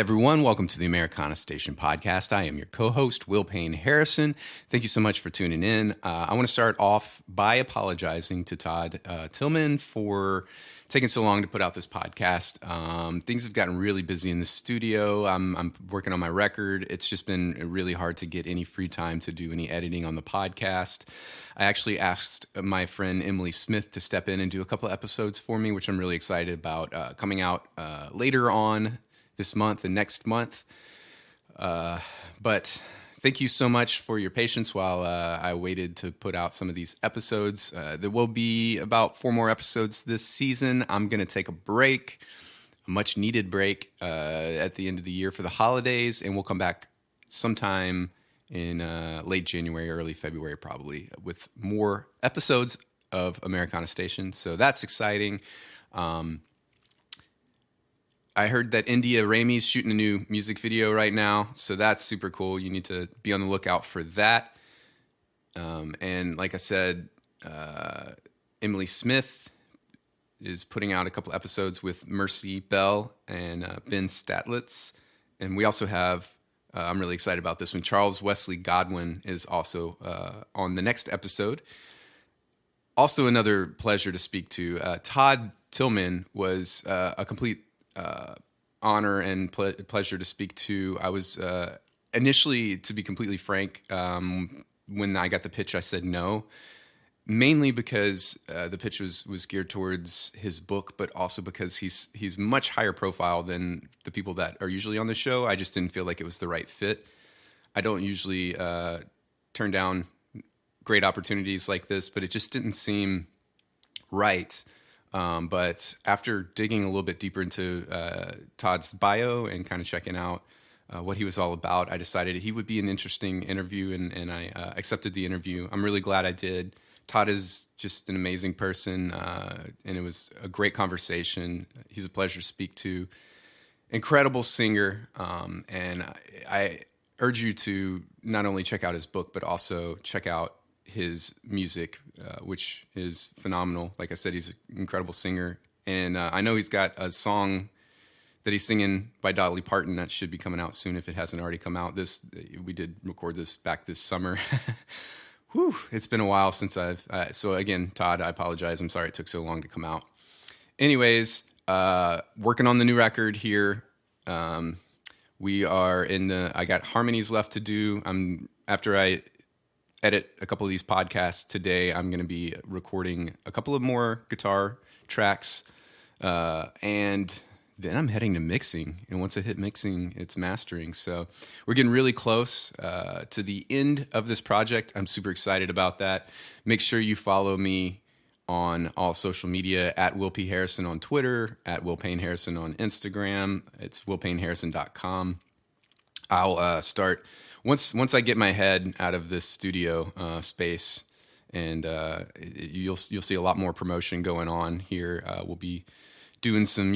everyone. Welcome to the Americana Station podcast. I am your co-host, Will Payne Harrison. Thank you so much for tuning in. I want to start off by apologizing to Todd Tilghman for taking so long to put out this podcast. Things have gotten really busy in the studio. I'm working on my record. It's just been really hard to get any free time to do any editing on the podcast. I actually asked my friend Emily Smith to step in and do a couple episodes for me, which I'm really excited about, coming out later on this month and next month. But thank you so much for your patience while I waited to put out some of these episodes. There will be about 4 more episodes this season. I'm going to take a break, a much needed break at the end of the year for the holidays, and we'll come back sometime in late January, early February probably, with more episodes of Americana Station. So that's exciting. I heard that India Raimi's shooting a new music video right now, so that's super cool. You need to be on the lookout for that. And like I said, Emily Smith is putting out a couple episodes with Mercy Bell and Ben Statlitz. And we also have, I'm really excited about this one, Charles Wesley Godwin is also on the next episode. Also another pleasure to speak to. Todd Tilghman was a complete honor and pleasure to speak to. I was initially, to be completely frank, when I got the pitch, I said no, mainly because the pitch was geared towards his book, but also because he's much higher profile than the people that are usually on the show. I just didn't feel like it was the right fit. I don't usually turn down great opportunities like this, but it just didn't seem right. But after digging a little bit deeper into Todd's bio and kind of checking out what he was all about, I decided he would be an interesting interview, and I accepted the interview. I'm really glad I did. Todd is just an amazing person, and it was a great conversation. He's a pleasure to speak to. Incredible singer, and I urge you to not only check out his book, but also check out his music, which is phenomenal. Like I said, he's an incredible singer. And I know he's got a song that he's singing by Dolly Parton that should be coming out soon if it hasn't already come out. We did record this back this summer. Whew, it's been a while since so again, Todd, I apologize. I'm sorry it took so long to come out. Anyways, working on the new record here. We are I got harmonies left to do. After I edit a couple of these podcasts today, I'm going to be recording a couple of more guitar tracks, and then I'm heading to mixing. And once I hit mixing, it's mastering. So we're getting really close to the end of this project. I'm super excited about that. Make sure you follow me on all social media, at Will P. Harrison on Twitter, at Will Payne Harrison on Instagram. It's willpayneharrison.com. I'll start... Once I get my head out of this studio space, and you'll see a lot more promotion going on here. We'll be doing some,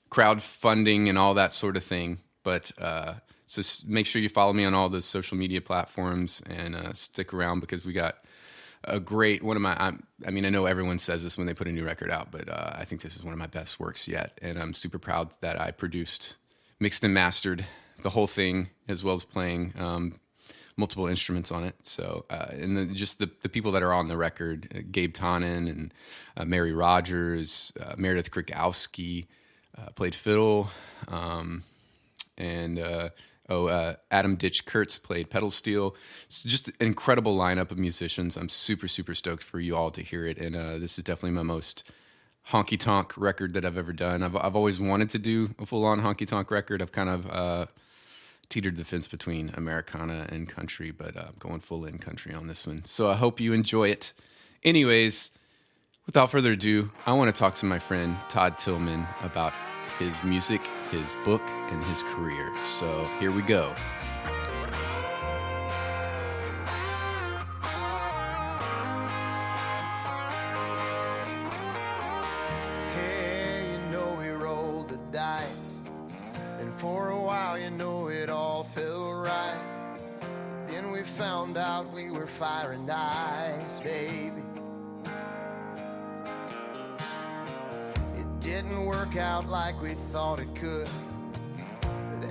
crowdfunding and all that sort of thing. But so make sure you follow me on all the social media platforms and stick around, because we got a great one of my. I know everyone says this when they put a new record out, but I think this is one of my best works yet, and I'm super proud that I produced, mixed and mastered the whole thing, as well as playing multiple instruments on it. So, and just the people that are on the record, Gabe Tonin and Mary Rogers, Meredith Krikowski played fiddle, and Adam Ditch Kurtz played pedal steel. It's just an incredible lineup of musicians. I'm super, super stoked for you all to hear it. And this is definitely my most honky-tonk record that I've ever done. I've always wanted to do a full-on honky-tonk record. I've kind of teetered the fence between Americana and country, but I'm going full in country on this one. So I hope you enjoy it. Anyways, without further ado, I want to talk to my friend Todd Tilghman about his music, his book, and his career. So here we go. Hey, we rolled the dice, and for a while, it all felt right. But then we found out we were fire and ice, baby. It didn't work out like we thought it could.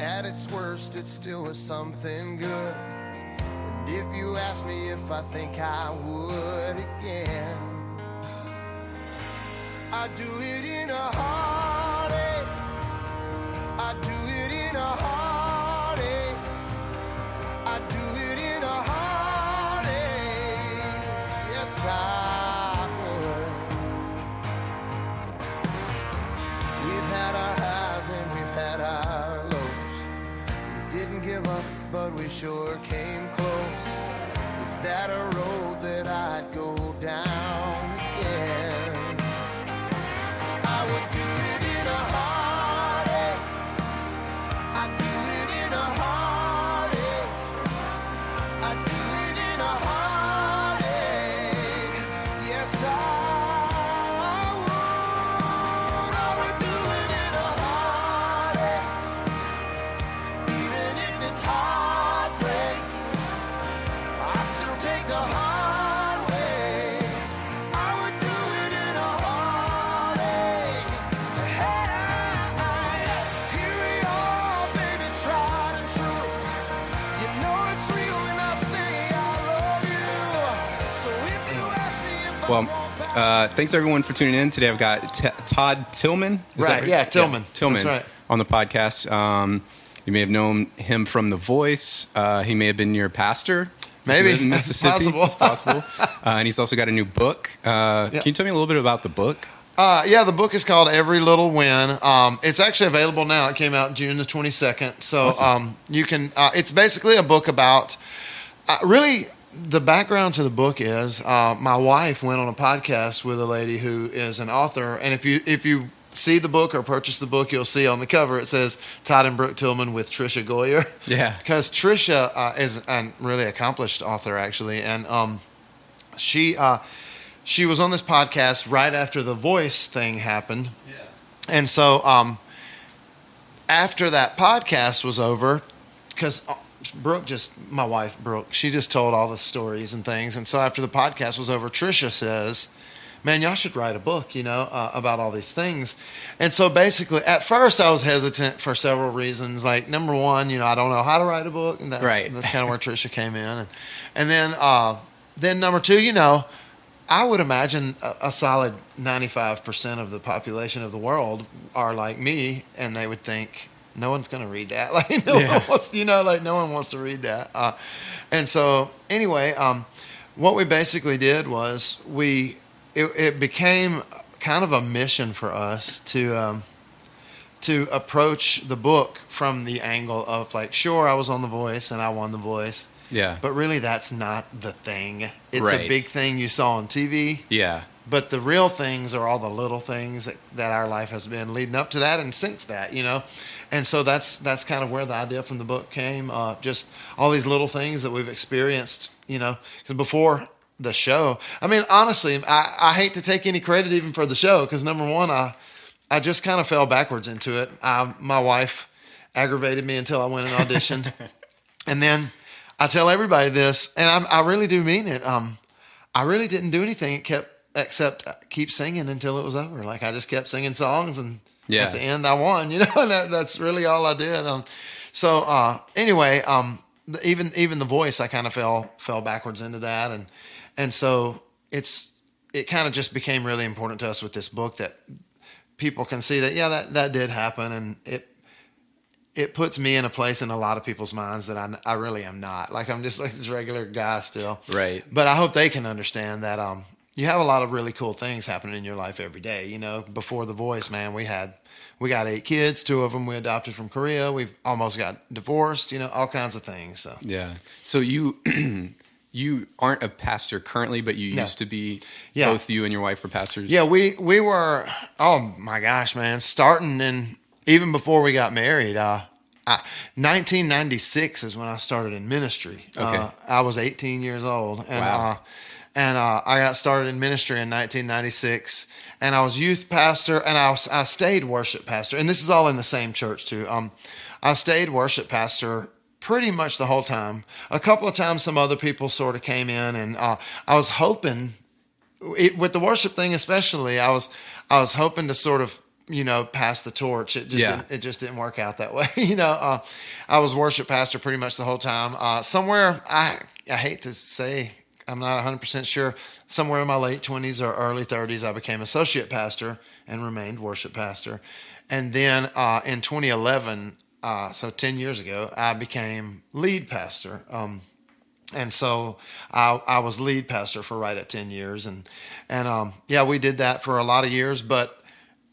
at its worst, it still was something good. And if you ask me if I think I would again, I'd do it in a heartache. I'd do it in a heartache. I'd do it in a heartache. Yes, I would. We've had our highs and we've had our lows. We didn't give up, but we sure came close. Is that a road that I'd go down again? I would do it in a heartache. I'd do it in a heartache. I'd do it in a heartache. Yes, I would. I would do it in a heartache. Even if it's heartbreak, I'd still take the hard way. I would do it in a heartache. Hey, here we are, baby, tried and true. You know it's real when I say I love you. So if you ask me if I Well, want back, thanks everyone for tuning in. Today I've got Todd Tilghman. Is that Right, yeah, Tilghman. Tilghman That's right. on the podcast. You may have known him from The Voice. He may have been your pastor. Maybe. In Mississippi. Possible. It's possible. And he's also got a new book. Can you tell me a little bit about the book? yeah, the book is called Every Little Win. It's actually available now. It came out June the 22nd. So Awesome. you can. It's basically a book about. Really, the background to the book is my wife went on a podcast with a lady who is an author, and if you see the book or purchase the book, you'll see on the cover it says Todd and Brooke Tilghman with Trisha Goyer. Yeah. Because Trisha is a really accomplished author, actually, and she was on this podcast right after the Voice thing happened. Yeah. And so after that podcast was over, because my wife Brooke, she just told all the stories and things. And so after the podcast was over, Trisha says, man, y'all should write a book, about all these things. And so basically, at first I was hesitant for several reasons. Like, number one, I don't know how to write a book. And that's Right. kind of where Trisha came in. And then number two, I would imagine a solid 95% of the population of the world are like me, and they would think, no one's going to read that. Like, no one wants, no one wants to read that. And so anyway, what we basically did was it became kind of a mission for us to approach the book from the angle of like, sure, I was on The Voice and I won The Voice. Yeah. But really, that's not the thing. It's Right. a big thing you saw on TV. Yeah. But the real things are all the little things that our life has been leading up to that and since that, And so that's kind of where the idea from the book came. Just all these little things that we've experienced, because before the show, I mean, honestly, I hate to take any credit even for the show because, number one, I just kind of fell backwards into it. My wife aggravated me until I went and auditioned. And then I tell everybody this, and I really do mean it. I really didn't do anything except keep singing until it was over. Like, I just kept singing songs, and at the end I won, and that's really all I did. Anyway, even The Voice, I kind of fell backwards into that. And so it kind of just became really important to us with this book that people can see that, that did happen. And it puts me in a place in a lot of people's minds that I really am not. Like, I'm just like this regular guy still. Right. But I hope they can understand that you have a lot of really cool things happening in your life every day. Before The Voice, man, we got 8 kids. 2 of them we adopted from Korea. We've almost got divorced, all kinds of things. So Yeah. So you you aren't a pastor currently, but you used to be. Yeah. Both you and your wife were pastors. Yeah, we were, oh my gosh, man, starting in, even before we got married, 1996 is when I started in ministry. Okay. I was 18 years old. And, Wow. I got started in ministry in 1996, and I was youth pastor, and I stayed worship pastor. And this is all in the same church too. I stayed worship pastor pretty much the whole time. A couple of times some other people sort of came in, and I was hoping, with the worship thing especially, I was hoping to sort of pass the torch. It just didn't work out that way. I was worship pastor pretty much the whole time. Somewhere, I hate to say, I'm not 100% sure, somewhere in my late 20s or early 30s, I became associate pastor and remained worship pastor. And then in 2011, so 10 years ago, I became lead pastor. And so I was lead pastor for right at 10 years. And we did that for a lot of years. But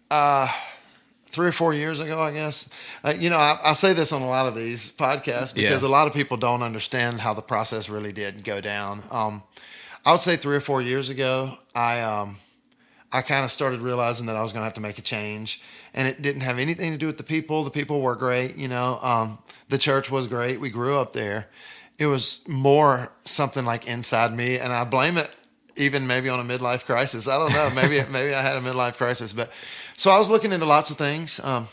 3 or 4 years ago, I guess, I say this on a lot of these podcasts because a lot of people don't understand how the process really did go down. I would say 3 or 4 years ago, I kind of started realizing that I was going to have to make a change, and it didn't have anything to do with the people. The people were great. The church was great. We grew up there. It was more something like inside me, and I blame it even maybe on a midlife crisis. I don't know. Maybe I had a midlife crisis. But so I was looking into lots of things. I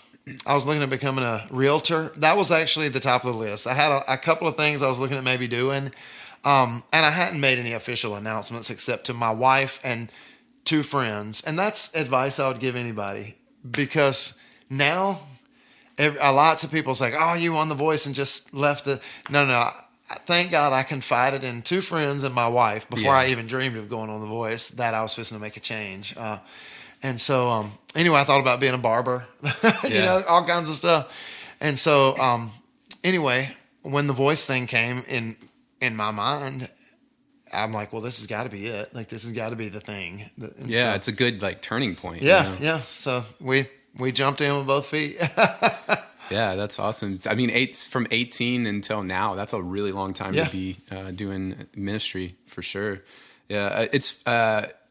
was looking at becoming a realtor. That was actually the top of the list. I had a couple of things I was looking at maybe doing, and I hadn't made any official announcements except to my wife and 2 friends. And that's advice I would give anybody, because now lots of people say, "Oh, you won The Voice and just left the..." No. Thank God I confided in 2 friends and my wife before I even dreamed of going on The Voice that I was fixing to make a change. And so, anyway, I thought about being a barber, all kinds of stuff. And so, anyway, when The Voice thing came in my mind, I'm like, well, this has got to be it. Like, this has got to be the thing. And so, it's a good turning point. Yeah. So we jumped in with both feet. Yeah, that's awesome. I mean, from 18 until now, that's a really long time to be doing ministry, for sure. Yeah, it's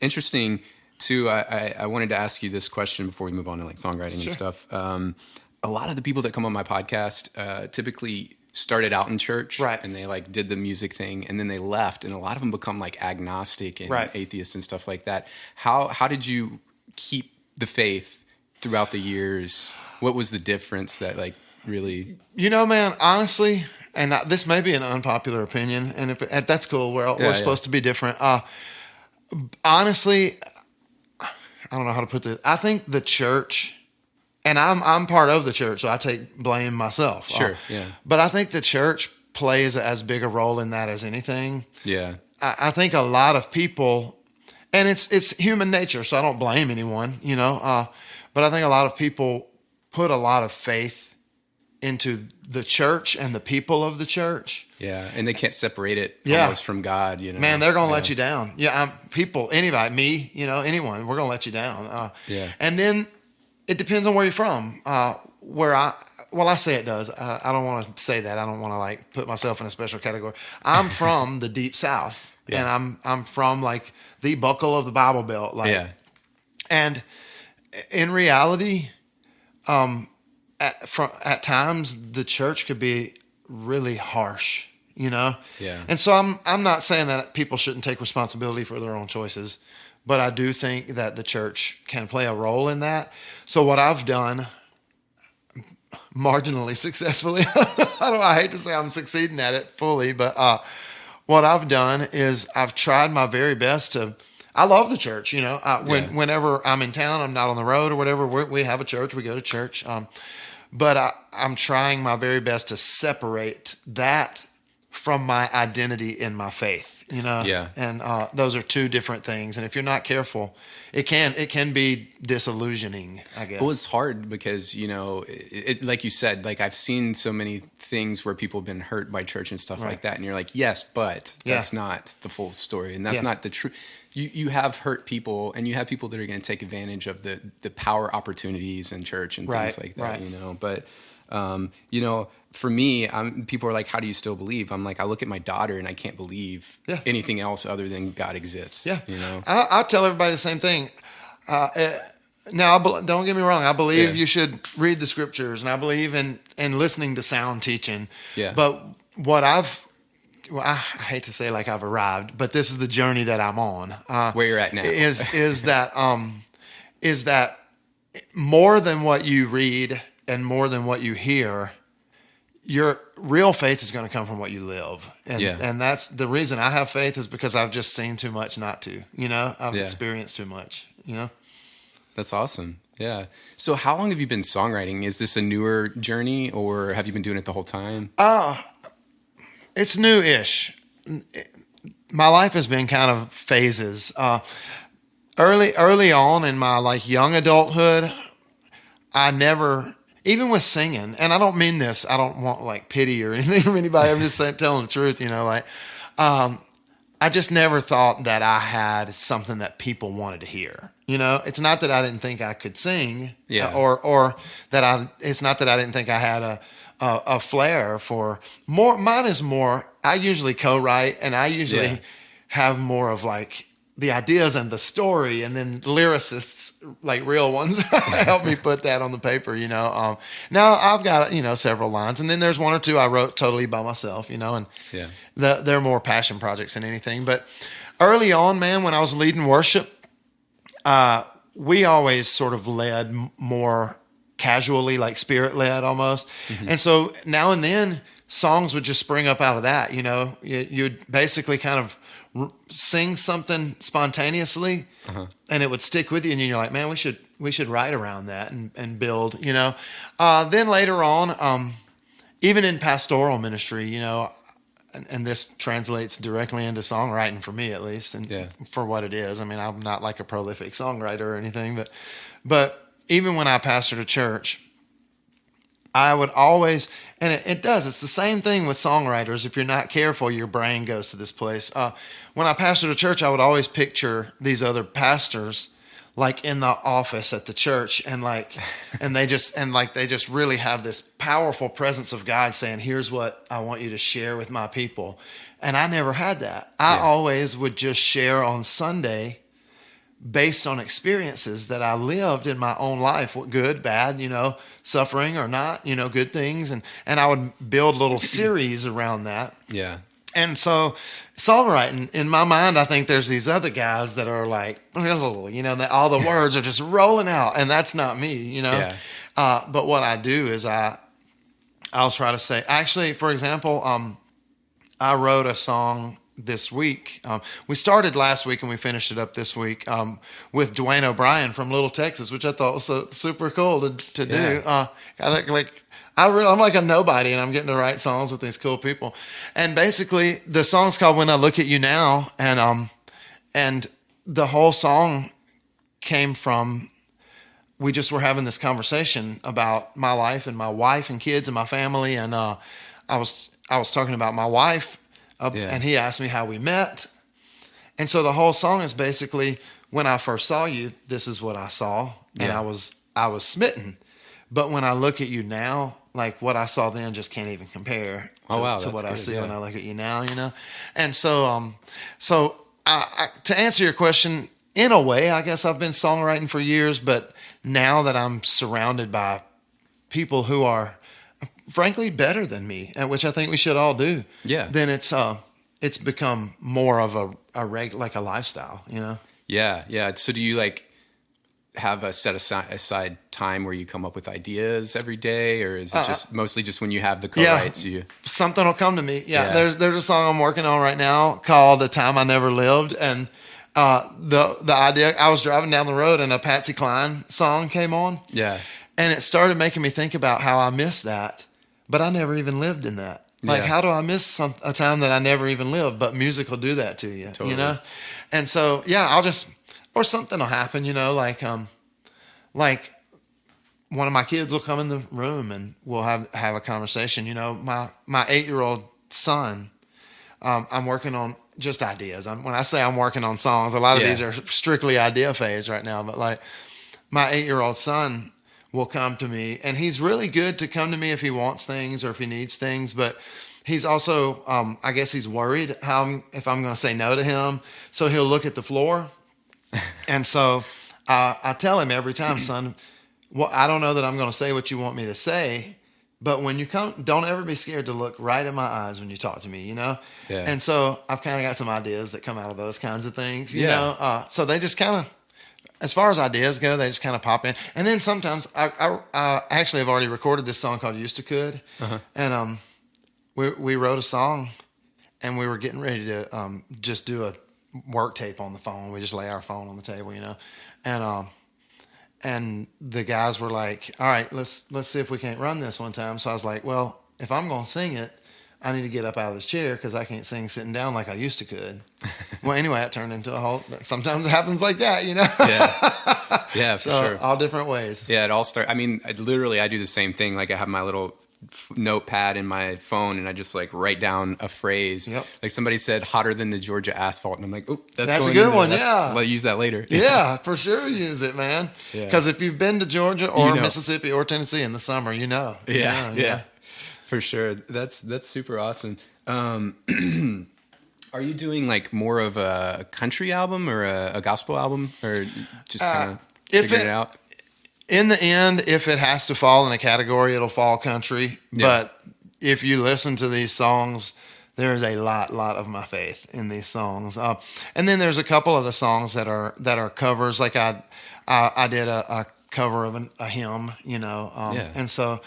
interesting, too. I wanted to ask you this question before we move on to songwriting and stuff. A lot of the people that come on my podcast typically started out in church, right, and they did the music thing, and then they left, and a lot of them become agnostic and atheists and stuff like that. How did you keep the faith throughout the years? What was the difference that really? Man, honestly, and this may be an unpopular opinion, and if that's cool. We're supposed to be different. Honestly, I don't know how to put this. I think the church, and I'm part of the church, so I take blame myself. Sure, But I think the church plays as big a role in that as anything. Yeah. I think a lot of people, and it's human nature, so I don't blame anyone, but I think a lot of people put a lot of faith into the church and the people of the church. Yeah, and they can't separate it almost from God, Man, they're going to let you down. Yeah, people, anybody, me, anyone, we're going to let you down. And then it depends on where you're from. I say it does. I don't want to say that. I don't want to put myself in a special category. I'm from the deep South, and I'm from the buckle of the Bible Belt. And in reality, at times the church could be really harsh, Yeah. And so I'm not saying that people shouldn't take responsibility for their own choices, but I do think that the church can play a role in that. So what I've done, marginally successfully, I hate to say I'm succeeding at it fully, but what I've done is I've tried my very best to. I love the church, whenever I'm in town, I'm not on the road or whatever, we have a church, we go to church. But I'm trying my very best to separate that from my identity in my faith, Yeah. And those are 2 different things. And if you're not careful, it can be disillusioning, I guess. Well, it's hard because, like you said, I've seen so many things where people have been hurt by church and stuff like that. And you're like, yes, but that's not the full story. And that's not the truth. You have hurt people, and you have people that are going to take advantage of the power opportunities in church and things like that, But, for me, people are like, how do you still believe? I'm like, I look at my daughter and I can't believe anything else other than God exists. Yeah. I tell everybody the same thing. Now, don't get me wrong. I believe you should read the scriptures, and I believe in listening to sound teaching. Yeah. But what I hate to say I've arrived, but this is the journey that I'm on. Where you're at now is that more than what you read and more than what you hear, your real faith is going to come from what you live. And that's the reason I have faith, is because I've just seen too much not to. I've experienced too much. That's awesome. Yeah. So how long have you been songwriting? Is this a newer journey, or have you been doing it the whole time? It's new-ish. My life has been kind of phases. Early on in my like young adulthood, I never, even with singing, and I don't mean this, I don't want like pity or anything from anybody. I'm just telling the truth, I just never thought that I had something that people wanted to hear. It's not that I didn't think I could sing, or that it's not that I didn't think I had a flair for more. Mine is more, I usually co-write, and I usually have more of like the ideas and the story, and then lyricists, like real ones, help me put that on the paper, Now I've got, several lines, and then there's one or two I wrote totally by myself, and they're more passion projects than anything. But early on, man, when I was leading worship, we always sort of led more casually, like spirit led almost. Mm-hmm. And so now and then songs would just spring up out of that, you'd basically kind of sing something spontaneously, and it would stick with you, and you're like, man, we should write around that and build, then later on, even in pastoral ministry, and this translates directly into songwriting for me, at least, and for what it is. I mean, I'm not like a prolific songwriter or anything, but even when I pastored a church, I would always, and it's the same thing with songwriters. If you're not careful, your brain goes to this place. When I pastored a church, I would always picture these other pastors like in the office at the church, and they just really have this powerful presence of God saying, here's what I want you to share with my people. And I never had that. I always would just share on Sunday based on experiences that I lived in my own life, good, bad, suffering or not, good things. And I would build little series around that. Yeah. And so songwriting, in my mind, I think there's these other guys that are like, that all the words are just rolling out, and that's not me, Yeah. But what I do is I'll try to say, actually, for example, I wrote a song this week. We started last week and we finished it up this week with Dwayne O'Brien from Little Texas, which I thought was so super cool to do. I'm like a nobody, and I'm getting to write songs with these cool people. And basically, the song's called "When I Look at You Now," and the whole song came from, we just were having this conversation about my life and my wife and kids and my family, and I was talking about my wife. And he asked me how we met. And so the whole song is basically, when I first saw you, this is what I saw. And I was smitten. But when I look at you now, like what I saw then just can't even compare to what I see when I look at you now, And so, to answer your question, in a way, I guess I've been songwriting for years, but now that I'm surrounded by people who are frankly better than me, which I think we should all do. Yeah. Then it's become more of like a lifestyle, Yeah. Yeah. So do you have a set aside time where you come up with ideas every day, or is it just mostly just when you have the co-writes? Something will come to me. Yeah. There's a song I'm working on right now called "A Time I Never Lived," and the idea, I was driving down the road and a Patsy Cline song came on. Yeah. And it started making me think about how I missed that. But I never even lived in that. How do I miss a time that I never even lived? But music will do that to you, totally. And so, or something will happen, like one of my kids will come in the room and we'll have a conversation. My 8-year-old son, I'm working on just ideas. When I say I'm working on songs, a lot of these are strictly idea phase right now. But my 8-year-old son will come to me, and he's really good to come to me if he wants things or if he needs things, but he's also, I guess he's worried if I'm going to say no to him. So he'll look at the floor. And so I tell him every time, son, well, I don't know that I'm going to say what you want me to say, but when you come, don't ever be scared to look right in my eyes when you talk to me, Yeah. And so I've kind of got some ideas that come out of those kinds of things, you know? So they just kind of, as far as ideas go, they just kind of pop in. And then sometimes I actually have already recorded this song called "Used to Could." And we wrote a song, and we were getting ready to just do a work tape on the phone. We just lay our phone on the table, And and the guys were like, all right, let's see if we can't run this one time. So I was like, well, if I'm going to sing it, I need to get up out of this chair because I can't sing sitting down like I used to could. Well, anyway, it turned into a whole, sometimes it happens like that, you know? Yeah, for So sure. all different ways. Yeah, it all starts. I mean, I do the same thing. Like I have my little notepad in my phone and I just like write down a phrase. Yep. Like somebody said hotter than the Georgia asphalt. And I'm like, oh, That's going a good in there. one. Yeah. I'll use that later. Yeah, for sure. Use it, man. Because if you've been to Georgia or Mississippi or Tennessee in the summer, you know. Yeah. For sure. That's super awesome. Are you doing like more of a country album or a gospel album or just kind of figuring it out? In the end, if it has to fall in a category, it'll fall country. Yeah. But if you listen to these songs, there's a lot of my faith in these songs. And then there's a couple of the songs that are covers. Like I did a cover of a hymn, you know. And so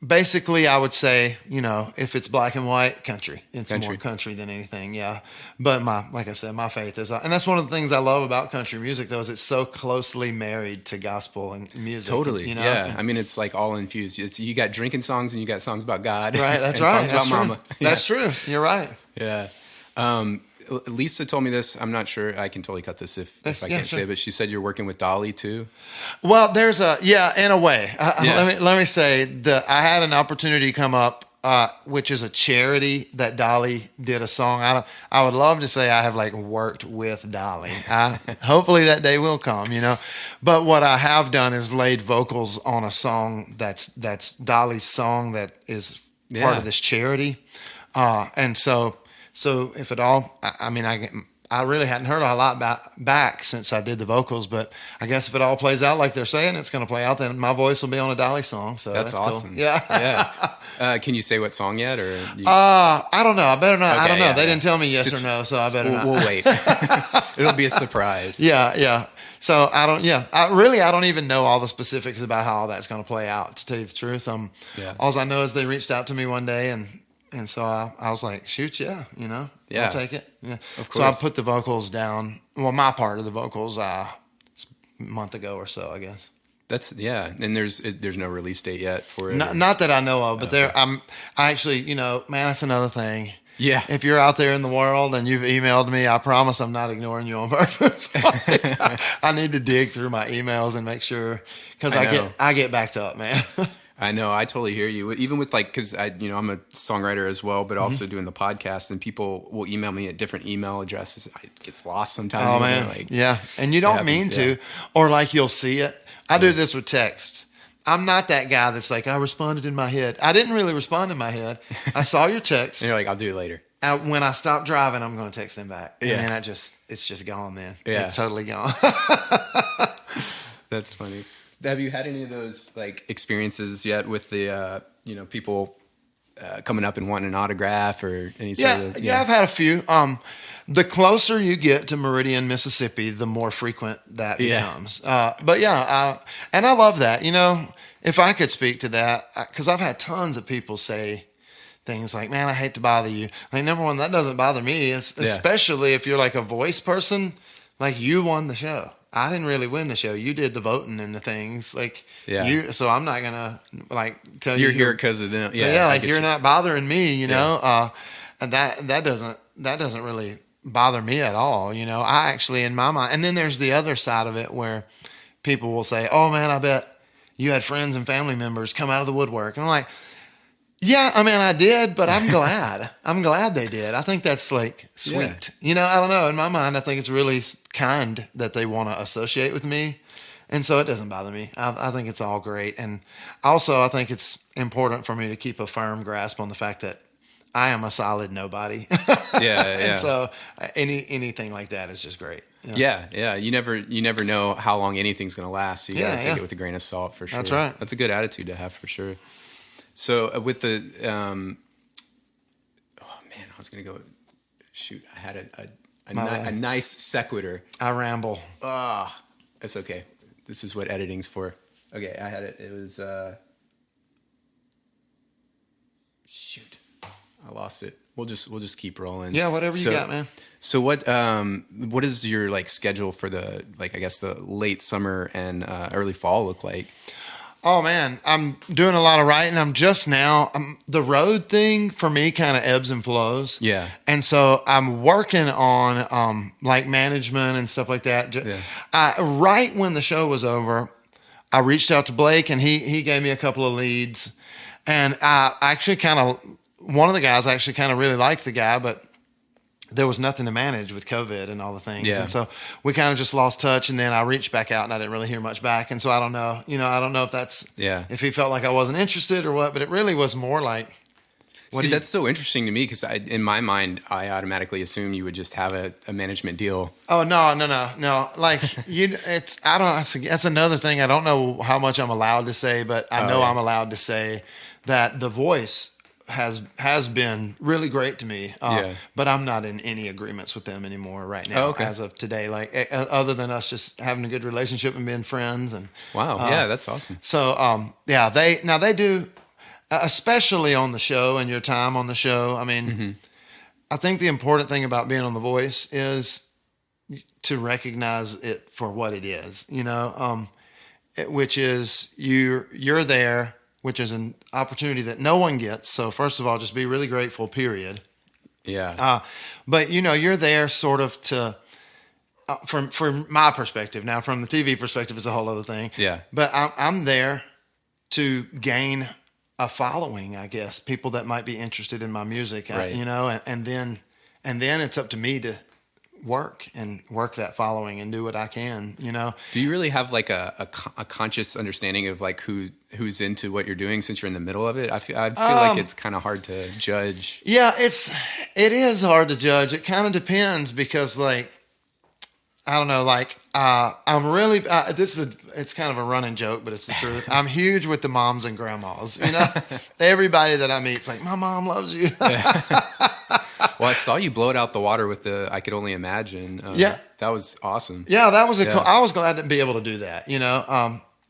basically I would say, you know, if it's black and white, country. It's more country than anything, yeah. But like I said, my faith is, and that's one of the things I love about country music, though, is it's so closely married to gospel and music. Totally, you know? Yeah. I mean, it's like all infused. You got drinking songs and you got songs about God. Right, that's and right. Songs That's about true. mama. That's true. You're right. Yeah. Lisa told me this. I'm not sure. I can totally cut this if I can't say it, but she said you're working with Dolly too. Well, there's in a way. Let me say that I had an opportunity come up, which is a charity that Dolly did a song. I would love to say I have like worked with Dolly. Hopefully that day will come, you know. But what I have done is laid vocals on a song that's Dolly's song that is part of this charity, and so if at all, I mean, I really hadn't heard a lot back since I did the vocals, but I guess if it all plays out like they're saying it's going to play out, then my voice will be on a Dolly song. So that's awesome. Cool. Yeah. Can you say what song yet, or? I don't know. I better not. Okay, I don't know. They didn't tell me yes or no, so I better not. We'll wait. It'll be a surprise. Yeah. So I don't even know all the specifics about how all that's going to play out, to tell you the truth. All I know is they reached out to me one day and so I was like, shoot, you know, I'll take it. Yeah. Of course. So I put the vocals down. Well, my part of the vocals, a month ago or so, I guess. And there's no release date yet for it. Not that I know of, but I actually, you know, man, that's another thing. Yeah. If you're out there in the world and you've emailed me, I promise I'm not ignoring you on purpose. I need to dig through my emails and make sure, because I get backed up, man. I know. I totally hear you. Even with because I'm a songwriter as well, but also doing the podcast, and people will email me at different email addresses. It gets lost sometimes. Oh man, yeah. And you don't mean to, or like you'll see it. I do this with texts. I'm not that guy that's like, I responded in my head. I didn't really respond in my head. I saw your text. And you're like, I'll do it later. When I stop driving, I'm going to text them back. Yeah. And then it's just gone then. Yeah. It's totally gone. That's funny. Have you had any of those like experiences yet with the people coming up and wanting an autograph or any sort of? Yeah, I've had a few. The closer you get to Meridian, Mississippi, the more frequent that becomes. And I love that. You know, if I could speak to that, because I've had tons of people say things like, "Man, I hate to bother you." Like, number one, that doesn't bother me, especially if you're like a voice person. Like, you won the show. I didn't really win the show. You did the voting and the things, like you. So I'm not gonna like tell you you're here because of them. Like you're not bothering me, you know. And that doesn't really bother me at all, you know. I actually, in my mind, and then there's the other side of it where people will say, "Oh man, I bet you had friends and family members come out of the woodwork," and I'm like, yeah, I mean, I did, but I'm glad. I'm glad they did. I think that's like sweet. Yeah. You know, I don't know. In my mind, I think it's really kind that they want to associate with me. And so it doesn't bother me. I think it's all great. And also, I think it's important for me to keep a firm grasp on the fact that I am a solid nobody. And so anything like that is just great. Yeah. You never know how long anything's going to last. So you got to take it with a grain of salt for sure. That's right. That's a good attitude to have for sure. So with the, I was going to go, shoot, I had a nice sequitur. I ramble. That's okay. This is what editing's for. Okay, I had it. It was, shoot, I lost it. We'll just keep rolling. Yeah, whatever you got, man. So what is your like schedule for the like I guess the late summer and early fall look like? Oh man, I'm doing a lot of writing. I'm just now. The road thing for me kind of ebbs and flows. Yeah, and so I'm working on like management and stuff like that. Right when the show was over, I reached out to Blake, and he gave me a couple of leads, and I actually one of the guys actually kind of really liked the guy, but there was nothing to manage with COVID and all the things. Yeah. And so we kind of just lost touch, and then I reached back out and I didn't really hear much back. And so I don't know, I don't know if that's, if he felt like I wasn't interested or what, but it really was more like, that's so interesting to me. Cause in my mind, I automatically assume you would just have a management deal. Oh, no. Like that's another thing. I don't know how much I'm allowed to say, but I know I'm allowed to say that The Voice has been really great to me, but I'm not in any agreements with them anymore right now as of today. Like other than us just having a good relationship and being friends. And wow, that's awesome. So they do, especially on the show and your time on the show. I mean, I think the important thing about being on The Voice is to recognize it for what it is. Which is you're there, which is an opportunity that no one gets. So first of all, just be really grateful, period. Yeah. But you're there sort of to, from my perspective. Now from the TV perspective is a whole other thing. Yeah. But I'm there to gain a following, I guess, people that might be interested in my music, right. And then it's up to me to work that following and do what I can, Do you really have like a conscious understanding of like who's into what you're doing since you're in the middle of it? I feel like it's kind of hard to judge. Yeah, it is hard to judge. It kind of depends because like, I don't know, like, I'm really, it's kind of a running joke, but it's the truth. I'm huge with the moms and grandmas, everybody that I meet, it's like, my mom loves you. Well, I saw you blow it out the water with the I Could Only Imagine. That was awesome. Yeah, that was cool. I was glad to be able to do that.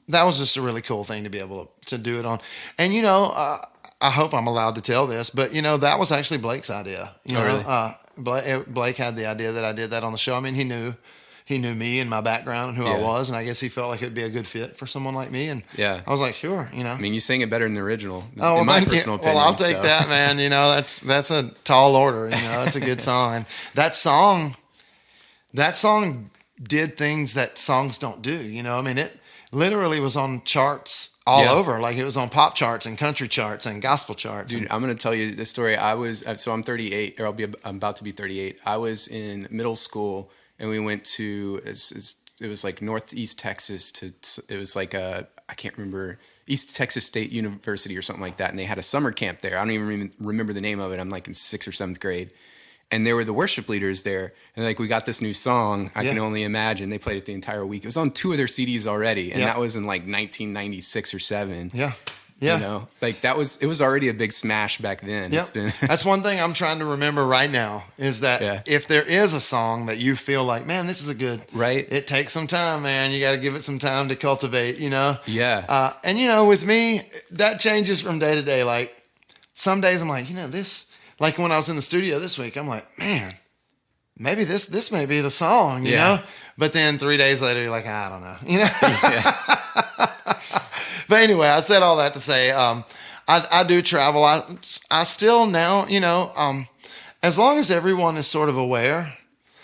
That was just a really cool thing to be able to do it on. And, I hope I'm allowed to tell this, but, that was actually Blake's idea. Really? Blake had the idea that I did that on the show. I mean, he knew me and my background and who I was, and I guess he felt like it would be a good fit for someone like me. And I was like, sure, I mean, you sang it better than the original. Oh, in my personal opinion. Well, I'll take that, man. That's a tall order. That's a good song. And that song did things that songs don't do. I mean, it literally was on charts all over. Like it was on pop charts and country charts and gospel charts. Dude, I'm going to tell you this story. I'm 38, or I'm about to be 38. I was in middle school. And we went to, it was like Northeast Texas it was like I can't remember, East Texas State University or something like that. And they had a summer camp there. I don't even remember the name of it. I'm like in 6th or 7th grade. And there were the worship leaders there. And like, we got this new song, I Can Only Imagine. They played it the entire week. It was on 2 of their CDs already. And that was in like 1996 or 7. Yeah. Yeah. It was already a big smash back then. Yep. That's one thing I'm trying to remember right now is that if there is a song that you feel like, man, this is a good, right. It takes some time, man. You got to give it some time to cultivate, Yeah. And with me, that changes from day to day. Like some days I'm like, this, like when I was in the studio this week, I'm like, man, maybe this may be the song, you know? But then 3 days later, you're like, I don't know, Yeah. But anyway, I said all that to say, I do travel. I still now, as long as everyone is sort of aware,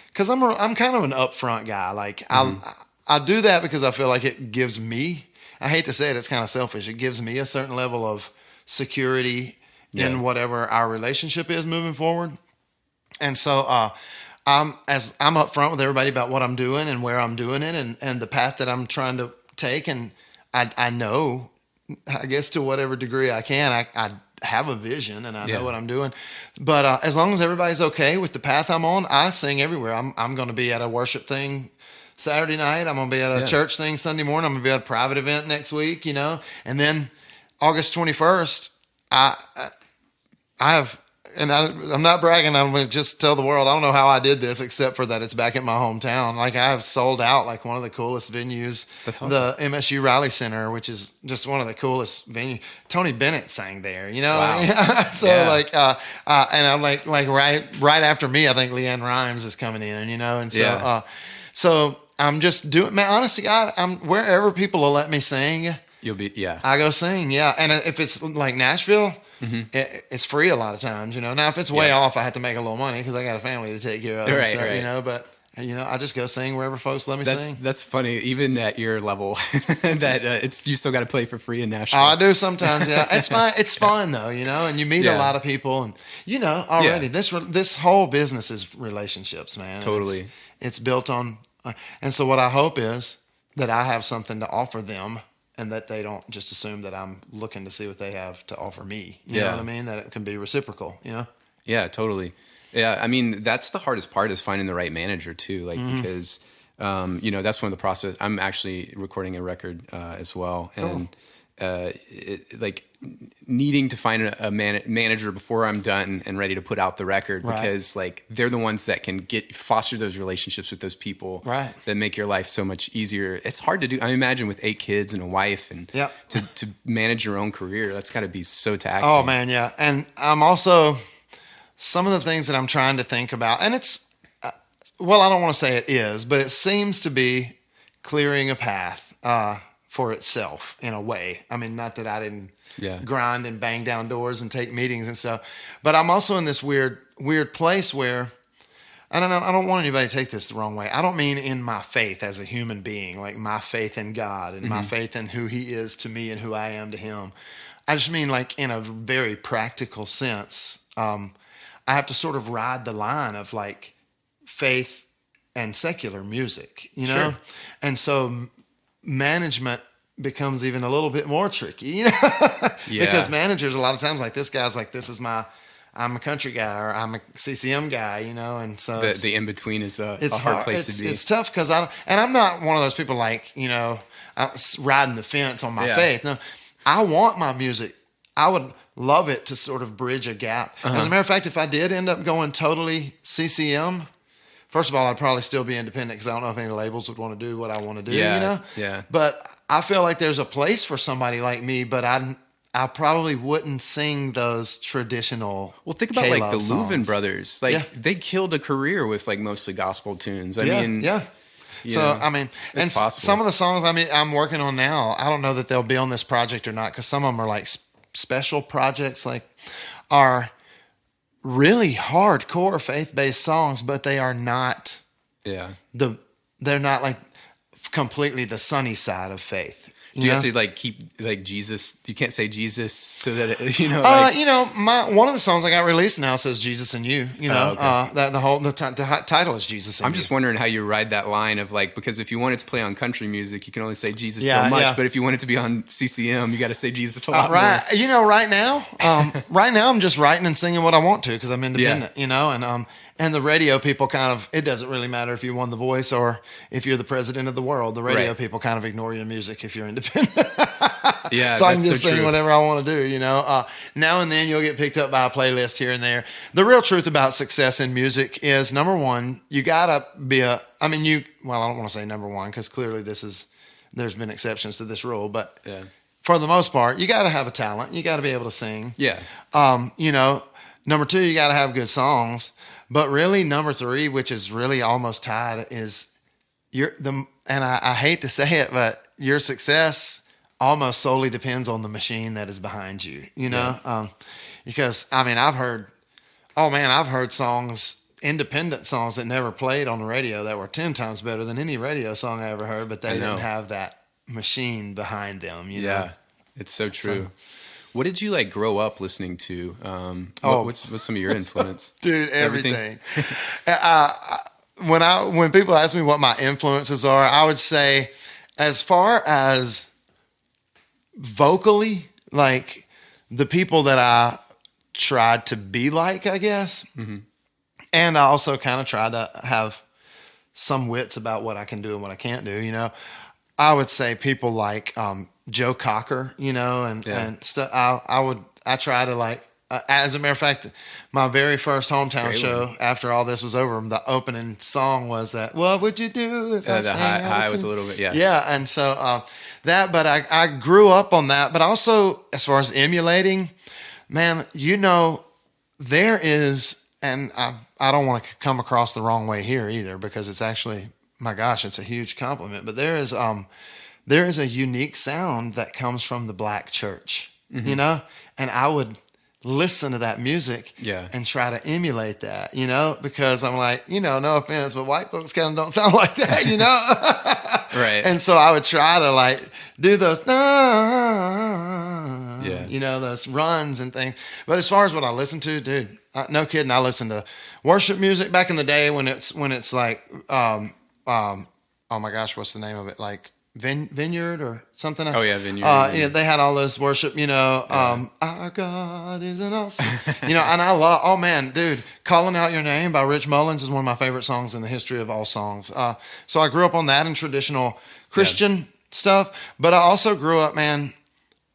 because I'm kind of an upfront guy. Like I do that because I feel like it gives me. I hate to say it, it's kind of selfish. It gives me a certain level of security in whatever our relationship is moving forward. And so I'm upfront with everybody about what I'm doing and where I'm doing it and the path that I'm trying to take. And I know, I guess to whatever degree I can, I have a vision and I know what I'm doing. But as long as everybody's okay with the path I'm on, I sing everywhere. I'm going to be at a worship thing Saturday night. I'm going to be at a church thing Sunday morning. I'm going to be at a private event next week, And then August 21st, I have I'm not bragging. I'm going to just tell the world, I don't know how I did this, except for that it's back in my hometown. Like, I have sold out like one of the coolest venues, That's awesome. the MSU Raleigh Center, which is just one of the coolest venues. Tony Bennett sang there, you know? Wow. So Yeah. and I'm like right after me, I think LeAnn Rimes is coming in, you know? And so, Yeah. so I'm just doing, man, honestly, I'm wherever people will let me sing, You'll be, yeah. I go sing. Yeah. And if it's like Nashville, it's free a lot of times, you know. Now, if it's way off, I have to make a little money because I got a family to take care of, and Right, stuff, right. you know. But I just go sing wherever folks let me sing. That's funny. Even at your level, that it's you still got to play for free in Nashville. Oh, I do sometimes. Yeah, it's fine. It's fun though, you know. And you meet a lot of people, and you know already this whole business is relationships, man. Totally. It's built on, and so what I hope is that I have something to offer them. And that they don't just assume that I'm looking to see what they have to offer me. You know what I mean? That it can be reciprocal, you know? Yeah, totally. Yeah, I mean, that's the hardest part is finding the right manager too. Like, because, you know, that's one of the process. I'm actually recording a record as well. And like needing to find a manager before I'm done and ready to put out the record because like they're the ones that can foster those relationships with those people that make your life so much easier. It's hard to do. I imagine with 8 kids and a wife and to manage your own career, that's got to be so taxing. Oh man. Yeah. And I'm also, some of the things that I'm trying to think about, and it's, well, I don't want to say it is, but it seems to be clearing a path, for itself in a way. I mean, not that I didn't grind and bang down doors and take meetings and stuff, but I'm also in this weird place where I don't want anybody to take this the wrong way. I don't mean in my faith as a human being, like my faith in God and my faith in who he is to me and who I am to him. I just mean like in a very practical sense. I have to sort of ride the line of like faith and secular music, you know? And so management becomes even a little bit more tricky, you know, because managers a lot of times like this guy's like, I'm a country guy or I'm a CCM guy, you know, and so the in between is a hard place to be. It's tough because I'm not one of those people like, you know, I'm riding the fence on my faith. No, I want my music. I would love it to sort of bridge a gap. As a matter of fact, if I did end up going totally CCM, first of all, I'd probably still be independent because I don't know if any labels would want to do what I want to do, you know? Yeah. But I feel like there's a place for somebody like me, but I probably wouldn't sing those traditional. Well, think about like the Louvin brothers. Like Yeah. they killed a career with like mostly gospel tunes. I mean, So, I mean, and possible. some of the songs I'm working on now, I don't know that they'll be on this project or not because some of them are like special projects, like are really hardcore faith-based songs, but they are not they're not like completely the sunny side of faith. Do you have to like keep like Jesus? You can't say Jesus so that it, you know. You know, one of the songs I got released now says "Jesus and You." You know, that the title is "Jesus and You." I'm just wondering how you ride that line of like, because if you want it to play on country music, you can only say Jesus so much. But if you want it to be on CCM, you got to say Jesus a lot right. more. You know, right now I'm just writing and singing what I want to because I'm independent. You know, and the radio people kind of, it doesn't really matter if you won The Voice or if you're the president of the world. The radio people kind of ignore your music if you're independent. So I can just sing whatever I want to do, you know. Now and then you'll get picked up by a playlist here and there. The real truth about success in music is, number one, you got to be I don't want to say number one because clearly there's been exceptions to this rule, but for the most part, you got to have a talent. You got to be able to sing. Yeah. You know, number two, you got to have good songs. But really, number three, which is really almost tied, is and I hate to say it, but your success almost solely depends on the machine that is behind you, you know? Because, I mean, I've heard songs, independent songs that never played on the radio that were 10 times better than any radio song I ever heard, but they didn't have that machine behind them, you know? Yeah, it's so true. What did you like grow up listening to? What's some of your influence? Dude, everything. When people ask me what my influences are, I would say, as far as vocally, like the people that I tried to be like, I guess. And I also kind of tried to have some wits about what I can do and what I can't do, you know. I would say people like Joe Cocker, you know, and stuff. I try to like As a matter of fact, my very first hometown show after all this was over, the opening song was that, "What would you do if I The sang high with a little bit, yeah. Yeah, and so but I grew up on that. But also, as far as emulating, man, there is, and I don't want to come across the wrong way here either, because it's actually, my gosh, it's a huge compliment. But there is a unique sound that comes from the black church, and I would listen to that music and try to emulate that, because I'm like, no offense, but white folks kind of don't sound like that, Right. And so I would try to like do those, those runs and things. But as far as what I listen to, dude, no kidding, I listen to worship music back in the day when it's like, oh my gosh, what's the name of it? Like Vineyard or something. Oh yeah, Vineyard. They had all those worship, our God is an awesome, and I love, oh man, dude, Calling Out Your Name by Rich Mullins is one of my favorite songs in the history of all songs. So I grew up on that and traditional Christian stuff, but I also grew up, man,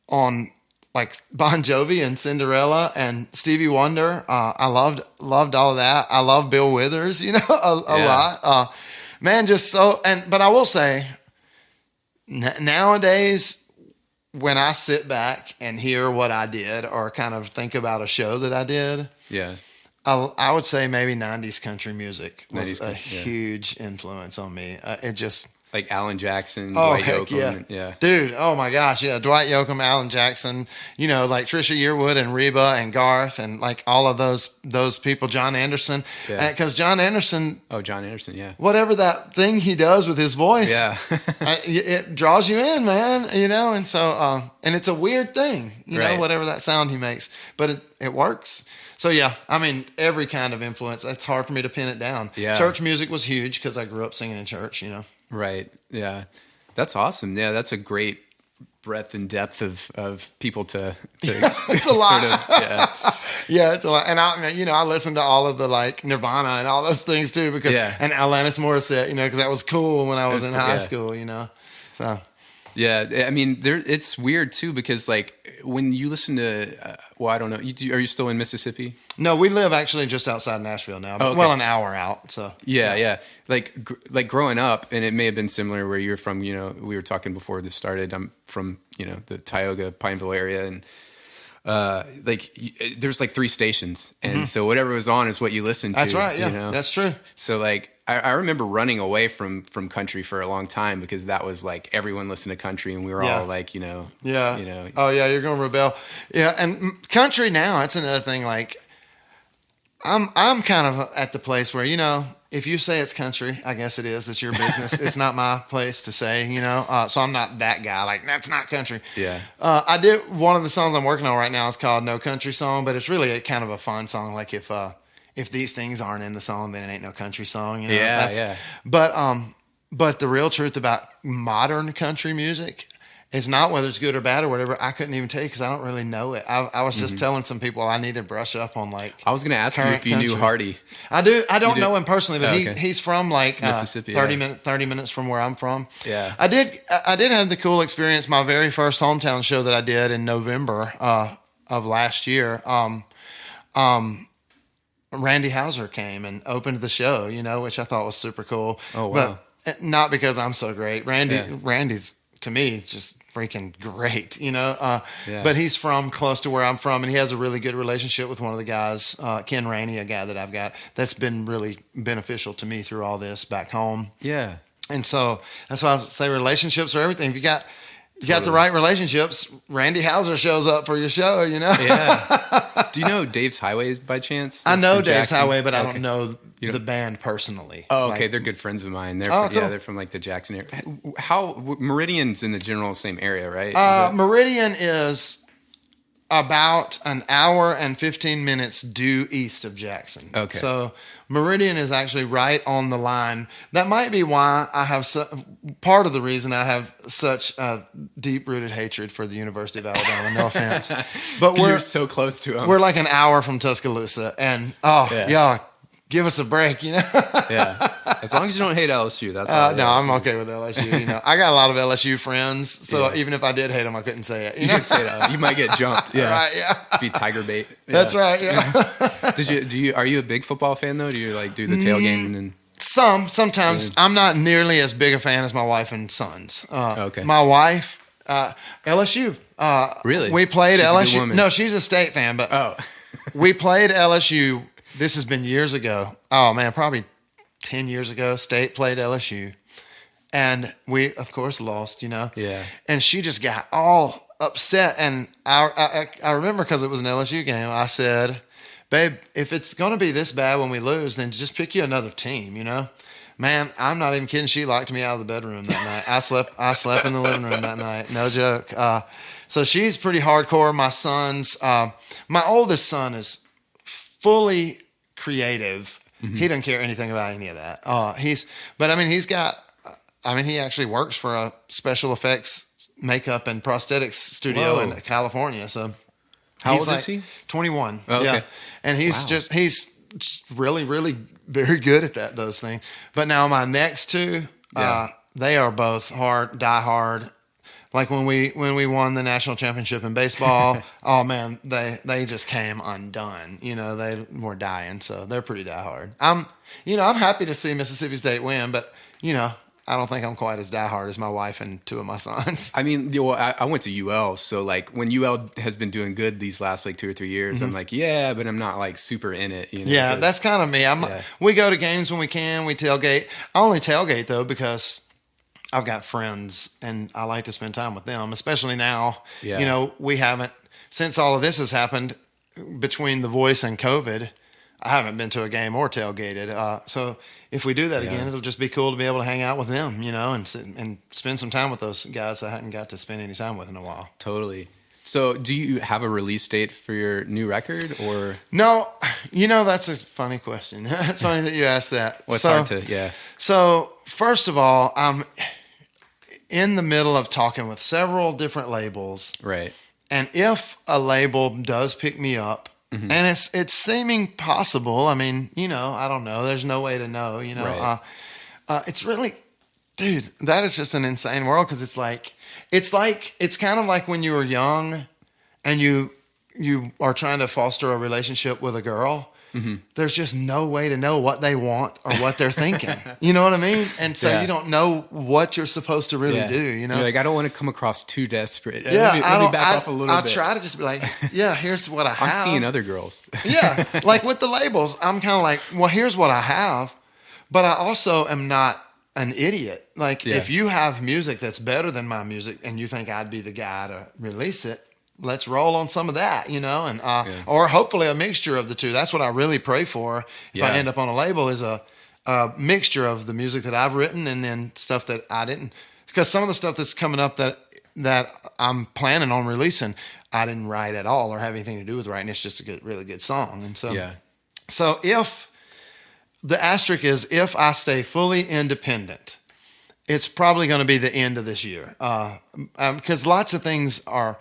on like Bon Jovi and Cinderella and Stevie Wonder. I loved all of that. I love Bill Withers, a lot. Man, just so, but I will say, nowadays, when I sit back and hear what I did or kind of think about a show that I did, I would say maybe 90s country music was a huge influence on me. It just... Like Alan Jackson, Dwight Yoakam. Yeah. Dude, oh my gosh, yeah. Dwight Yoakam, Alan Jackson, like Trisha Yearwood and Reba and Garth and like all of those people, John Anderson. Because John Anderson... Oh, John Anderson, yeah. Whatever that thing he does with his voice, it draws you in, man, and so, and it's a weird thing, whatever that sound he makes, but it works. So yeah, I mean, every kind of influence, it's hard for me to pin it down. Yeah. Church music was huge because I grew up singing in church, Right. Yeah. That's awesome. Yeah. That's a great breadth and depth of people to it's a lot. Yeah, it's a lot. And I listen to all of the like Nirvana and all those things too, because, and Alanis Morissette, because that was cool when I was in high school, so. Yeah, I mean, it's weird too because like when you listen to, I don't know, are you still in Mississippi? No, we live actually just outside Nashville now. Oh, okay. Well, an hour out. So yeah. Like growing up, and it may have been similar where you're from. We were talking before this started. I'm from the Tioga Pineville area, and there's like 3 stations, and so whatever was on is what you listened to. That's right. Yeah, that's true. So like. I remember running away from country for a long time because that was like everyone listened to country and we were all like, oh yeah, you're going to rebel. Yeah. And country now, that's another thing. Like I'm kind of at the place where, if you say it's country, I guess it is. It's your business. It's not my place to say, so I'm not that guy. Like, that's not country. Yeah. I did one of the songs I'm working on right now is called No Country Song, but it's really a kind of a fun song. Like if these things aren't in the song, then it ain't no country song. Yeah. But the real truth about modern country music is not whether it's good or bad or whatever. I couldn't even tell you because I don't really know it. I was just telling some people I need to brush up on like. I was going to ask you if you knew Hardy. I do. I don't know him personally, but okay. he's from like Mississippi, 30 minutes from where I'm from. Yeah. I did have the cool experience. My very first hometown show that I did in November of last year. Randy Houser came and opened the show, which I thought was super cool. Oh, wow. But not because I'm so great. Randy's, to me, just freaking great, But he's from close to where I'm from, and he has a really good relationship with one of the guys, Ken Rainey, a guy that I've got that's been really beneficial to me through all this back home. Yeah. And so that's why I say relationships are everything. If you got the right relationships, Randy Houser shows up for your show, Yeah. Do you know Dave's Highways by chance? I know Dave's Highway, but I don't know the band personally. Oh, okay. They're good friends of mine. Cool. They're from like the Jackson area. Meridian's in the general same area, right? Meridian is about an hour and 15 minutes due east of Jackson. Okay. So Meridian is actually right on the line. That might be why I have part of the reason I have such a deep-rooted hatred for the University of Alabama. No offense, but you're so close to them. We're like an hour from Tuscaloosa, and give us a break, Yeah. As long as you don't hate LSU, that's all. No, I'm okay with LSU. I got a lot of LSU friends, so Yeah. even if I did hate them, I couldn't say it. You could say that. You might get jumped. Yeah. Right, yeah. Be tiger bait. Yeah. That's right, yeah. Are you a big football fan though? Do you like do the tailgating and Sometimes. I'm not nearly as big a fan as my wife and sons. Okay. My wife, LSU. Really? We played She's a good LSU. woman. No, she's a state fan, but Oh. we played LSU. This has been years ago. Oh man, probably 10 years ago. State played LSU, and we of course lost. Yeah. And she just got all upset, and I remember because it was an LSU game. I said, "Babe, if it's going to be this bad when we lose, then just pick you another team." Man, I'm not even kidding. She locked me out of the bedroom that night. I slept in the living room that night. No joke. So she's pretty hardcore. My sons, my oldest son is fully creative. Mm-hmm. He doesn't care anything about any of that. He actually works for a special effects makeup and prosthetics studio in California. So How old is he? 21. Oh, okay. Yeah. And he's just really, really very good at those things. But now my next two, they are both die hard. Like when we won the national championship in baseball, oh man, they just came undone. They were dying, so they're pretty diehard. I'm happy to see Mississippi State win, but I don't think I'm quite as diehard as my wife and two of my sons. I mean, I went to UL, so like when UL has been doing good these last like 2 or 3 years, I'm like, yeah, but I'm not like super in it. Yeah, that's kind of me. We go to games when we can. We tailgate. I only tailgate though because I've got friends and I like to spend time with them, especially now. Yeah. We haven't, since all of this has happened between The Voice and COVID, I haven't been to a game or tailgated. So if we do that again, it'll just be cool to be able to hang out with them, and sit and spend some time with those guys I hadn't got to spend any time with in a while. Totally. So do you have a release date for your new record or? No, that's a funny question. It's funny that you asked that. Hard to, yeah. So first of all, I'm in the middle of talking with several different labels. Right. And if a label does pick me up, and it's seeming possible, I mean, I don't know. There's no way to know, Right. It's really, dude, that is just an insane world because it's kind of like when you were young and you are trying to foster a relationship with a girl. Mm-hmm. There's just no way to know what they want or what they're thinking. You know what I mean? And so you don't know what you're supposed to really do. You're like, I don't want to come across too desperate. Yeah, let me back off a little bit. I try to just be like, yeah, here's what I have. I'm seeing other girls. Yeah, like with the labels, I'm kind of like, well, here's what I have, but I also am not an idiot. Like, if you have music that's better than my music and you think I'd be the guy to release it, let's roll on some of that, and or hopefully a mixture of the two. That's what I really pray for. If I end up on a label, is a mixture of the music that I've written and then stuff that I didn't. Because some of the stuff that's coming up that I'm planning on releasing, I didn't write at all or have anything to do with writing. It's just a really good song. And so if the asterisk is if I stay fully independent, it's probably going to be the end of this year. Because lots of things are.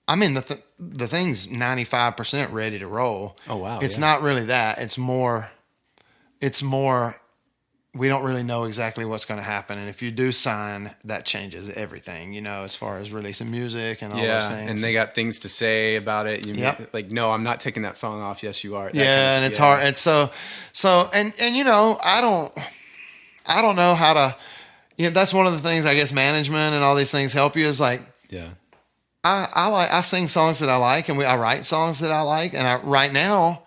I mean, the thing's 95% ready to roll. Oh, wow. It's not really that. It's more, we don't really know exactly what's going to happen. And if you do sign, that changes everything, as far as releasing music and all those things. And they got things to say about it. Like, no, I'm not taking that song off. Yes, you are. And it's hard. And so, I don't know how to, that's one of the things, I guess, management and all these things help you is like, I sing songs that I like, and I write songs that I like, and right now,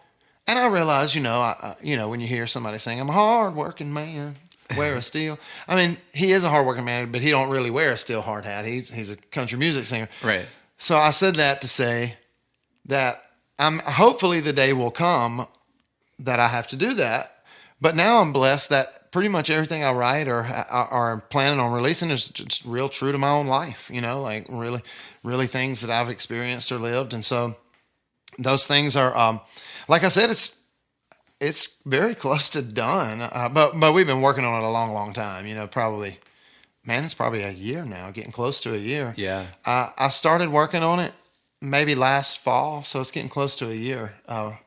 and I realize, when you hear somebody sing, I'm a hard-working man, wear a steel. I mean, he is a hard-working man, but he don't really wear a steel hard hat. He's a country music singer. Right. So I said that to say that hopefully the day will come that I have to do that. But now I'm blessed that pretty much everything I write or are planning on releasing is just real true to my own life, like really, really things that I've experienced or lived. And so those things are, like I said, it's very close to done. But we've been working on it a long, long time, probably, man, it's probably a year now, getting close to a year. Yeah. I started working on it maybe last fall, so it's getting close to a year.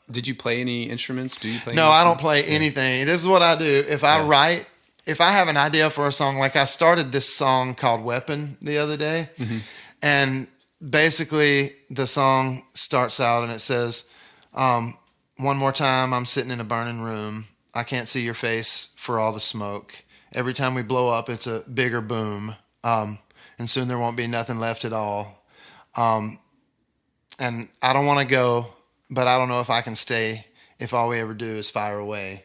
Did you play any instruments? Do you play? No, I don't play anything. This is what I do. If I write, if I have an idea for a song, like I started this song called Weapon the other day, and basically the song starts out and it says, one more time, I'm sitting in a burning room. I can't see your face for all the smoke. Every time we blow up, it's a bigger boom. And soon there won't be nothing left at all. And I don't want to go, but I don't know if I can stay if all we ever do is fire away.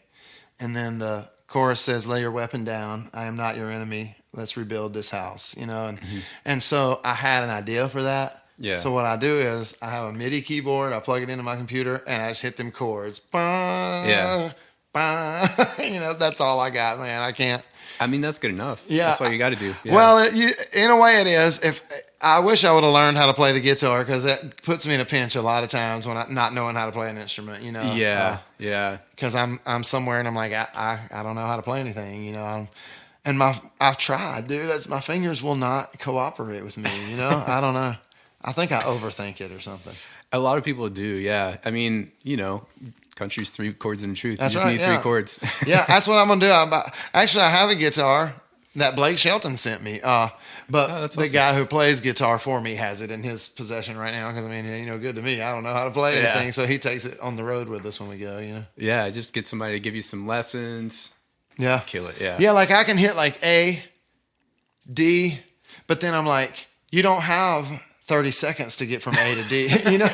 And then the chorus says, lay your weapon down. I am not your enemy. Let's rebuild this house, you know? And so I had an idea for that. Yeah. So what I do is I have a MIDI keyboard. I plug it into my computer and I just hit them chords. Bah, Yeah. bah. You know, that's all I got, man. I can't. I mean, that's good enough. Yeah. That's all you got to do. Yeah. Well, in a way it is. If I wish I would have learned how to play the guitar, because that puts me in a pinch a lot of times when I'm not knowing how to play an instrument, you know. Yeah. Yeah. Because I'm somewhere and I'm like, I don't know how to play anything, you know. I've tried, dude. My fingers will not cooperate with me, you know. I don't know. I think I overthink it or something. A lot of people do. Yeah. I mean, you know, country's 3 chords and truth. That's you just right, need 3 chords. Yeah, that's what I'm gonna do. Actually, I have a guitar that Blake Shelton sent me. But that's the awesome. guy who plays guitar for me has it in his possession right now. Because I mean, you know, good to me. I don't know how to play anything, so he takes it on the road with us when we go. You know. Yeah. Just get somebody to give you some lessons. Yeah. Kill it. Yeah. Yeah, like I can hit like A, D, but then I'm like, you don't have 30 seconds to get from A to D, you know,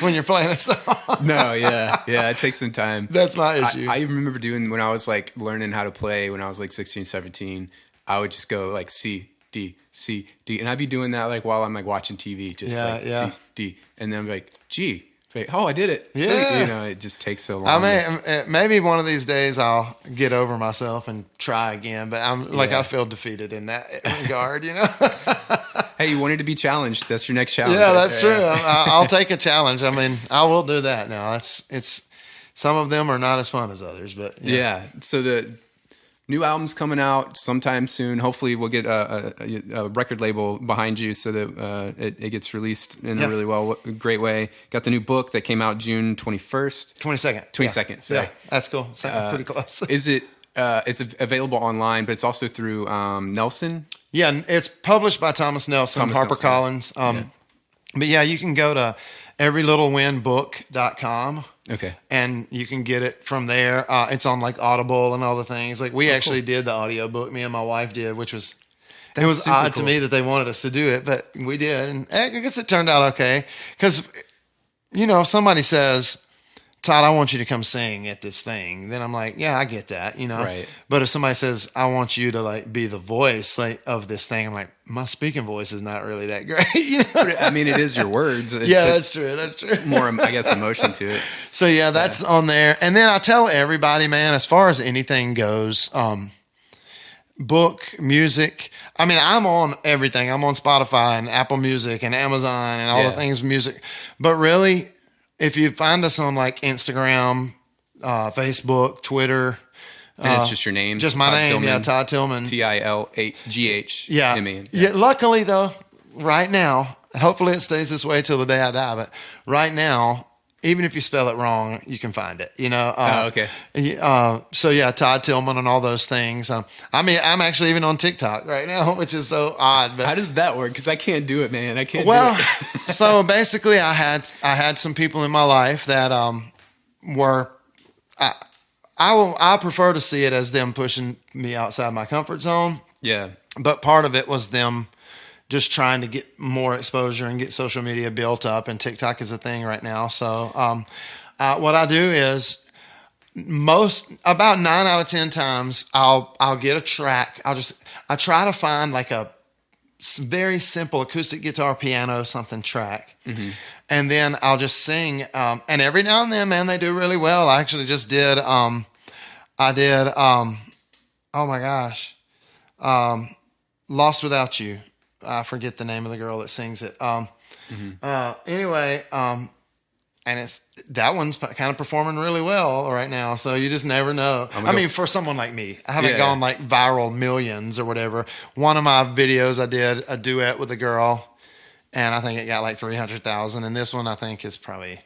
when you're playing a song. No, yeah. Yeah, it takes some time. That's my issue. I remember doing when I was like learning how to play when I was like 16, 17, I would just go like C, D, C, D. And I'd be doing that like while I'm like watching TV, just C, D. And then I'm like, G. Like, oh, I did it. Yeah. See? You know, it just takes so long. I mean, maybe one of these days I'll get over myself and try again, but I feel defeated in that regard, you know? Hey, you wanted to be challenged. That's your next challenge. Yeah, right that's there. true. I'll take a challenge. I mean, I will do that now. It's some of them are not as fun as others, but yeah. So the new album's coming out sometime soon. Hopefully, we'll get a record label behind you so that it gets released in a really great way. Got the new book that came out June 21st. 22nd. 22nd. So that's cool. Pretty close. Is it? It's available online, but it's also through Nelson. Yeah, it's published by Thomas Nelson, HarperCollins. But yeah, you can go to everylittlewinbook.com. Okay. And you can get it from there. It's on like Audible and all the things. Like we actually did the audiobook, me and my wife did, which was it was odd to me that they wanted us to do it, but we did. And I guess it turned out okay. Because, you know, if somebody says, Todd, I want you to come sing at this thing, then I'm like, yeah, I get that, you know. Right. But if somebody says, I want you to like be the voice like of this thing, I'm like, my speaking voice is not really that great. You know? I mean, it is your words. Yeah, that's true. That's true. More, I guess, emotion to it. So yeah, that's on there. And then I tell everybody, man, as far as anything goes, book, music. I mean, I'm on everything. I'm on Spotify and Apple Music and Amazon and all the things music. But really, if you find us on like Instagram, Facebook, Twitter, and it's just your name, just my Todd name, Tilghman, Todd Tilghman, Tilghman. Yeah. Luckily though, right now, hopefully it stays this way till the day I die. But right now, even if you spell it wrong, you can find it. You know. Okay. So yeah, Todd Tilghman and all those things. I mean, I'm actually even on TikTok right now, which is so odd. But how does that work? Because I can't do it, man. I can't. Well, do it. So basically, I had some people in my life that were. I prefer to see it as them pushing me outside my comfort zone. Yeah. But part of it was them just trying to get more exposure and get social media built up, and TikTok is a thing right now. So what I do is about 9 out of 10 times I'll get a track. I try to find like a very simple acoustic guitar, piano, something track. Mm-hmm. And then I'll just sing. And every now and then, man, they do really well. I actually just did, oh my gosh, Lost Without You. I forget the name of the girl that sings it. Anyway, and that one's kind of performing really well right now. So you just never know. I mean, for someone like me, I haven't gone like viral millions or whatever. One of my videos, I did a duet with a girl, and I think it got like 300,000. And this one I think is probably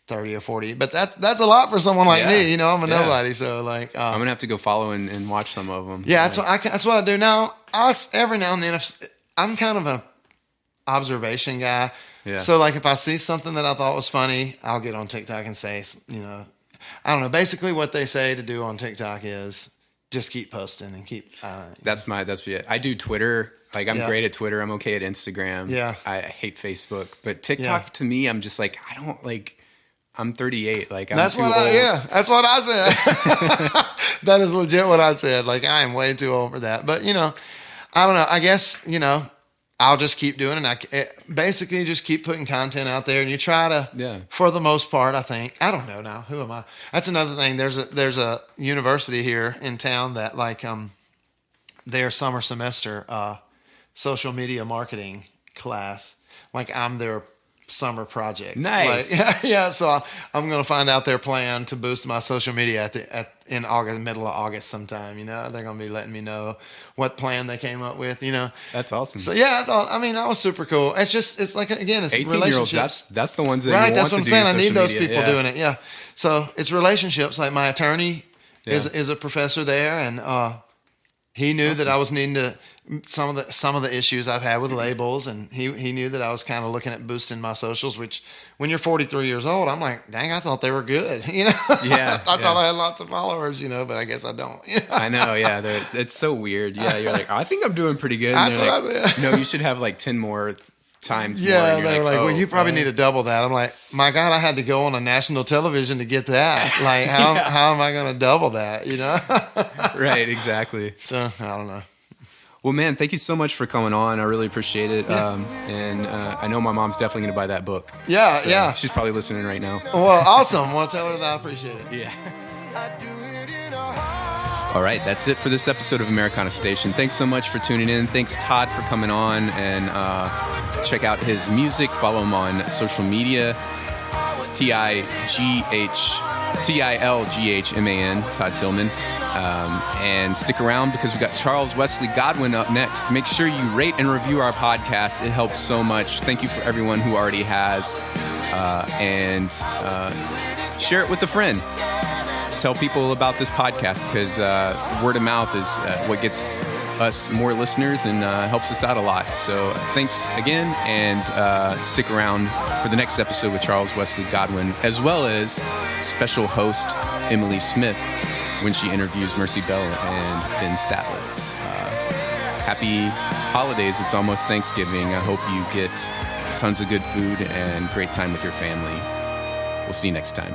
30 or 40. But that's a lot for someone like me. You know, I'm a nobody, so like I'm gonna have to go follow and watch some of them. Yeah, that's what I do now. Every now and then, I'm kind of an observation guy. Yeah. So like if I see something that I thought was funny, I'll get on TikTok and say, you know, I don't know. Basically, what they say to do on TikTok is just keep posting and keep. That's it. I do Twitter. Like I'm great at Twitter. I'm okay at Instagram. Yeah. I hate Facebook, but TikTok to me, I'm just like I don't like. I'm 38. Like I'm that's too what old. that's what I said. That is legit what I said. Like I am way too old for that. But you know, I don't know. I guess you know. I'll just keep doing it. Basically just keep putting content out there, and you try to, for the most part, I think. I don't know now. Who am I? That's another thing. There's a university here in town that like their summer semester social media marketing class. Like I'm their summer project. Nice. Like, yeah. So I'm going to find out their plan to boost my social media in August, middle of August sometime. You know, they're going to be letting me know what plan they came up with. You know, that's awesome. So yeah, that was super cool. It's like again, it's 18-year-olds. That's the ones that right. You That's want what I'm saying. I need those media. people doing it. Yeah. So it's relationships. Like my attorney is a professor there, and he knew that I was needing to some of the issues I've had with labels, and he knew that I was kind of looking at boosting my socials. Which, when you're 43 years old, I'm like, dang, I thought they were good. You know, yeah, I thought I had lots of followers. You know, but I guess I don't. You know? I know, yeah, it's so weird. Yeah, you're like, I think I'm doing pretty good. That's what I said. No, you should have like 10 more times. Yeah, more. they're like, well, you probably need to double that. I'm like, my God, I had to go on a national television to get that. Like, how am I going to double that? You know, right? Exactly. So I don't know. Well, man, thank you so much for coming on. I really appreciate it. Yeah. And I know my mom's definitely going to buy that book. Yeah, so yeah. She's probably listening right now. Well, awesome. Well, tell her that I appreciate it. Yeah. All right, that's it for this episode of Americana Station. Thanks so much for tuning in. Thanks, Todd, for coming on. And check out his music. Follow him on social media. It's Tilghman, Todd Tilghman. And stick around because we got Charles Wesley Godwin up next. Make sure you rate and review our podcast. It helps so much. Thank you for everyone who already has. And share it with a friend. Tell people about this podcast because word of mouth is what gets us more listeners and helps us out a lot. So thanks again, and stick around for the next episode with Charles Wesley Godwin, as well as special host Emily Smith when she interviews Mercy Bell and Finn Statlitz. Happy holidays. It's almost Thanksgiving. I hope you get tons of good food and great time with your family. We'll see you next time.